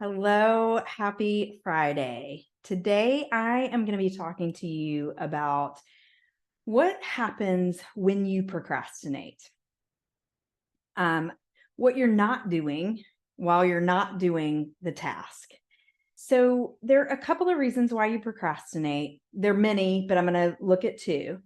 Hello, happy Friday. Today, I am going to be talking to you about what happens when you procrastinate. Um, what you're not doing while you're not doing the task. So, there are a couple of reasons why you procrastinate. There are many, but I'm going to look at two.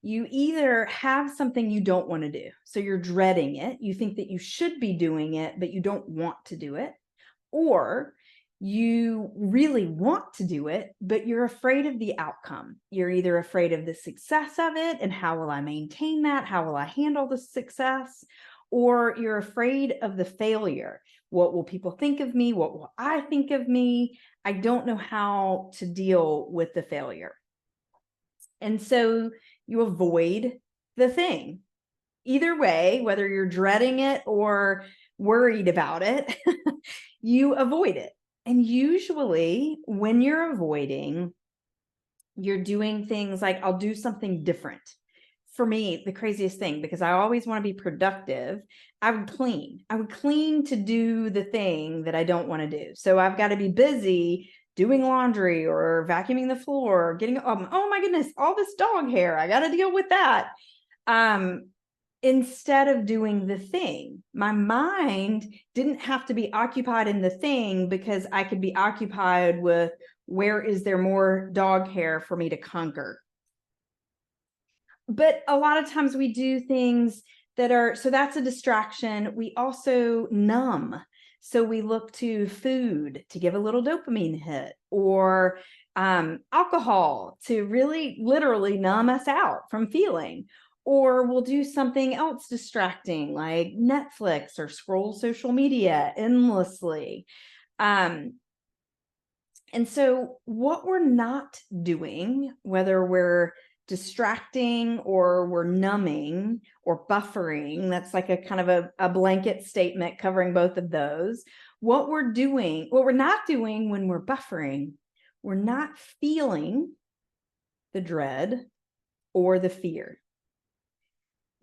You either have something you don't want to do, so you're dreading it. You think that you should be doing it, but you don't want to do it. Or you really want to do it, but you're afraid of the outcome. You're either afraid of the success of it and how will I maintain that? How will I handle the success? Or you're afraid of the failure. What will people think of me? What will I think of me? I don't know how to deal with the failure. And so you avoid the thing. Either way, whether you're dreading it or worried about it, you avoid it. And usually when you're avoiding, you're doing things like, I'll do something different. For me, the craziest thing, because I always want to be productive, I would clean. I would clean to do the thing that I don't want to do. So I've got to be busy doing laundry or vacuuming the floor, or getting, oh my goodness, all this dog hair. I got to deal with that. Instead of doing the thing. My mind didn't have to be occupied in the thing because I could be occupied with where is there more dog hair for me to conquer. But a lot of times we do things so that's a distraction. We also numb. So we look to food to give a little dopamine hit, or alcohol to really literally numb us out from feeling. Or we'll do something else distracting like Netflix or scroll social media endlessly. And so what we're not doing, whether we're distracting or we're numbing or buffering, that's like a kind of a blanket statement covering both of those. What we're not doing when we're buffering, we're not feeling the dread or the fear.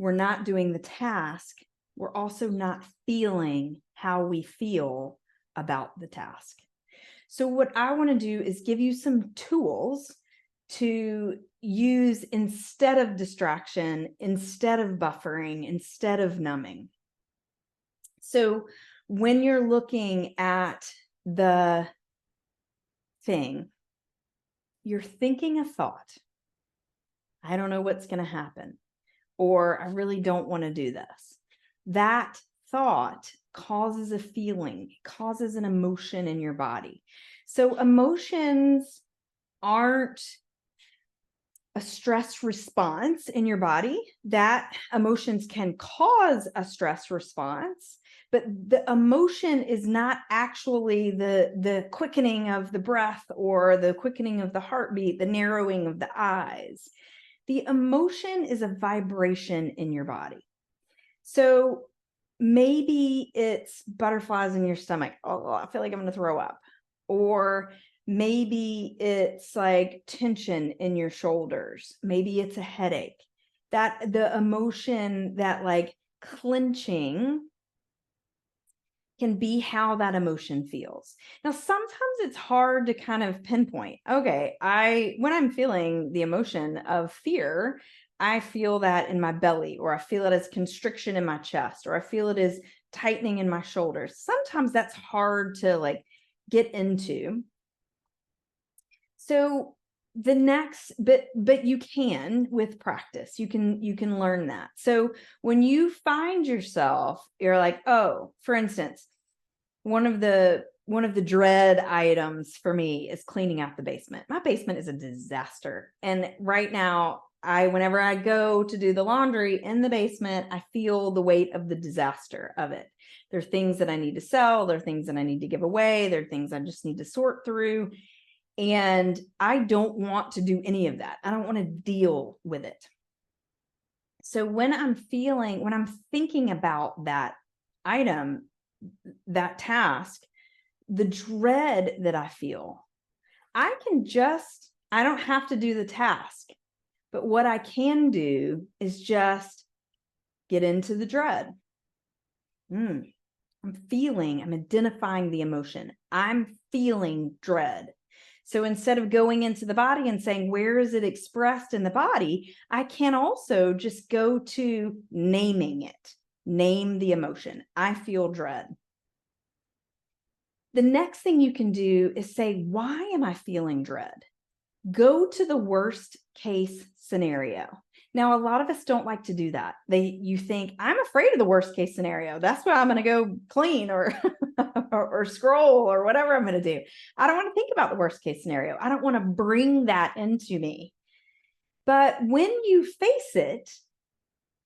We're not doing the task. We're also not feeling how we feel about the task. So what I want to do is give you some tools to use instead of distraction, instead of buffering, instead of numbing. So when you're looking at the thing, you're thinking a thought. I don't know what's going to happen, or I really don't want to do this. That thought causes a feeling, causes an emotion in your body. So emotions aren't a stress response in your body. That emotions can cause a stress response, but the emotion is not actually the quickening of the breath or the quickening of the heartbeat, the narrowing of the eyes. The emotion is a vibration in your body. So maybe it's butterflies in your stomach. Oh, I feel like I'm going to throw up. Or maybe it's like tension in your shoulders. Maybe it's a headache. That the emotion, that like clenching, can be how that emotion feels. Now, sometimes it's hard to kind of pinpoint. Okay, when I'm feeling the emotion of fear, I feel that in my belly, or I feel it as constriction in my chest, or I feel it as tightening in my shoulders. Sometimes that's hard to like get into. So but you can, with practice, you can learn that. So when you find yourself, you're like, oh, for instance, one of the dread items for me is cleaning out the basement. My basement is a disaster. And right now, whenever I go to do the laundry in the basement, I feel the weight of the disaster of it. There are things that I need to sell. There are things that I need to give away. There are things I just need to sort through. And I don't want to do any of that. I don't want to deal with it. So when I'm thinking about that item, that task, the dread that I feel, I don't have to do the task, but what I can do is just get into the dread. I'm identifying the emotion. I'm feeling dread. So instead of going into the body and saying, where is it expressed in the body? I can also just go to naming it. Name the emotion. I feel dread. The next thing you can do is say, why am I feeling dread? Go to the worst case scenario. Now, a lot of us don't like to do that. You think, I'm afraid of the worst case scenario. That's why I'm going to go clean or, or scroll or whatever I'm going to do. I don't want to think about the worst case scenario. I don't want to bring that into me. But when you face it,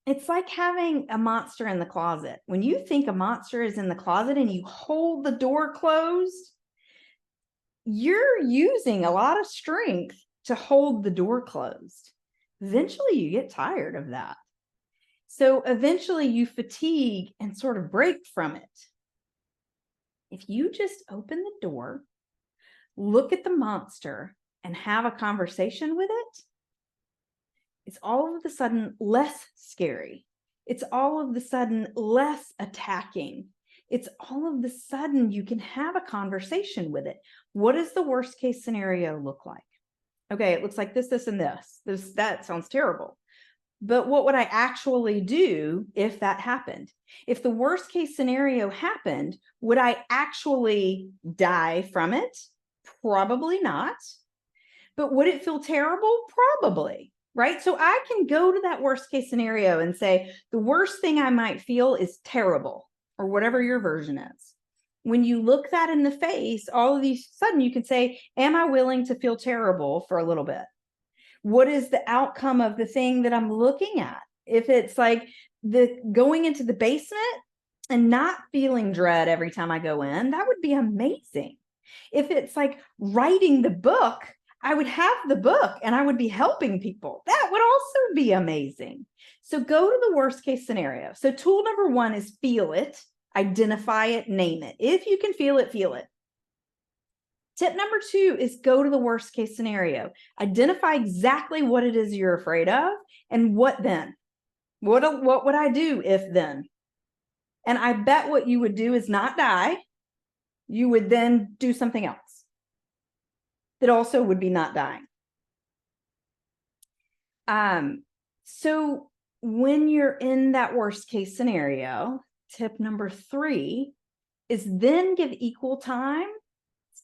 it's like having a monster in the closet. When you think a monster is in the closet and you hold the door closed, you're using a lot of strength to hold the door closed. Eventually you get tired of that. So eventually you fatigue and sort of break from it. If you just open the door, look at the monster and have a conversation with it, it's all of a sudden less scary. It's all of a sudden less attacking. It's all of a sudden you can have a conversation with it. What does the worst case scenario look like? Okay, it looks like this, this, and this. That sounds terrible. But what would I actually do if that happened? If the worst case scenario happened, would I actually die from it? Probably not. But would it feel terrible? Probably. Right? So I can go to that worst case scenario and say, the worst thing I might feel is terrible, or whatever your version is. When you look that in the face, all of a sudden you can say, am I willing to feel terrible for a little bit? What is the outcome of the thing that I'm looking at? If it's like the going into the basement and not feeling dread every time I go in, that would be amazing. If it's like writing the book, I would have the book and I would be helping people. That would also be amazing. So go to the worst case scenario. So tool number 1 is feel it, identify it, name it. If you can feel it, feel it. Tip number 2 is go to the worst case scenario. Identify exactly what it is you're afraid of and what then. What would I do if then? And I bet what you would do is not die. You would then do something else that also would be not dying. So when you're in that worst case scenario, tip number 3 is then give equal time.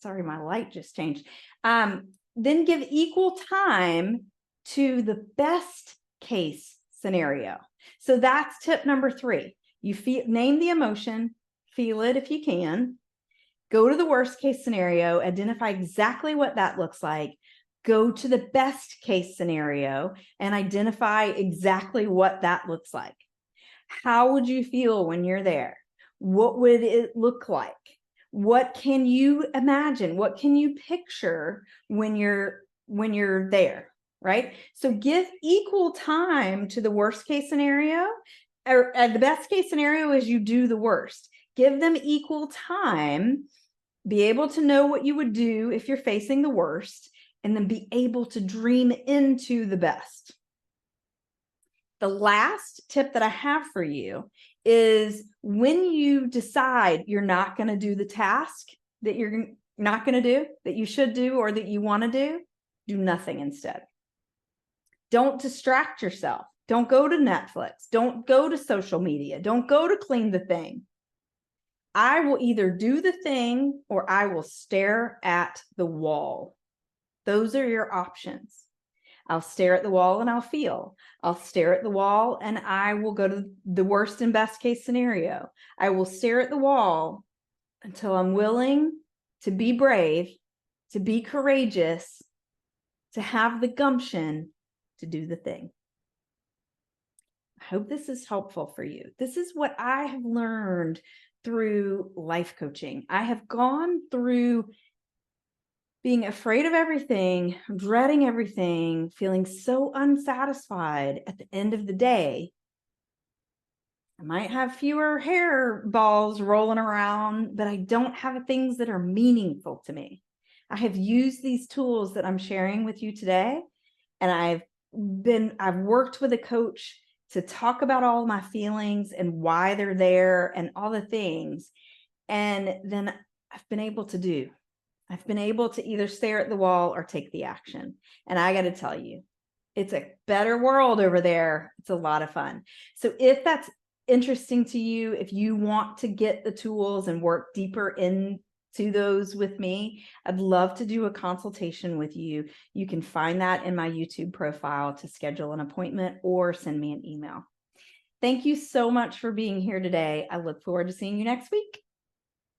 Sorry, my light just changed. Then give equal time to the best case scenario. So that's tip number 3. You name the emotion, feel it if you can. Go to the worst case scenario, identify exactly what that looks like. Go to the best case scenario and identify exactly what that looks like. How would you feel when you're there? What would it look like? What can you imagine? What can you picture when you're there, right? So give equal time to the worst case scenario, or the best case scenario is you do the worst. Give them equal time. Be able to know what you would do if you're facing the worst, and then be able to dream into the best. The last tip that I have for you is when you decide you're not going to do the task that you're not going to do, that you should do, or that you want to do nothing instead. Don't distract yourself. Don't go to Netflix. Don't go to social media. Don't go to clean the thing. I will either do the thing or I will stare at the wall. Those are your options. I'll stare at the wall and I'll feel. I'll stare at the wall and I will go to the worst and best case scenario. I will stare at the wall until I'm willing to be brave, to be courageous, to have the gumption to do the thing. I hope this is helpful for you. This is what I have learned through life coaching. I have gone through being afraid of everything, dreading everything, feeling so unsatisfied at the end of the day. I might have fewer hair balls rolling around, but I don't have things that are meaningful to me. I have used these tools that I'm sharing with you today, and I've worked with a coach to talk about all my feelings and why they're there and all the things. And then I've been able to either stare at the wall or take the action. And I got to tell you, it's a better world over there. It's a lot of fun. So if that's interesting to you, if you want to get the tools and work deeper into those with me, I'd love to do a consultation with you. You can find that in my YouTube profile to schedule an appointment or send me an email. Thank you so much for being here today. I look forward to seeing you next week.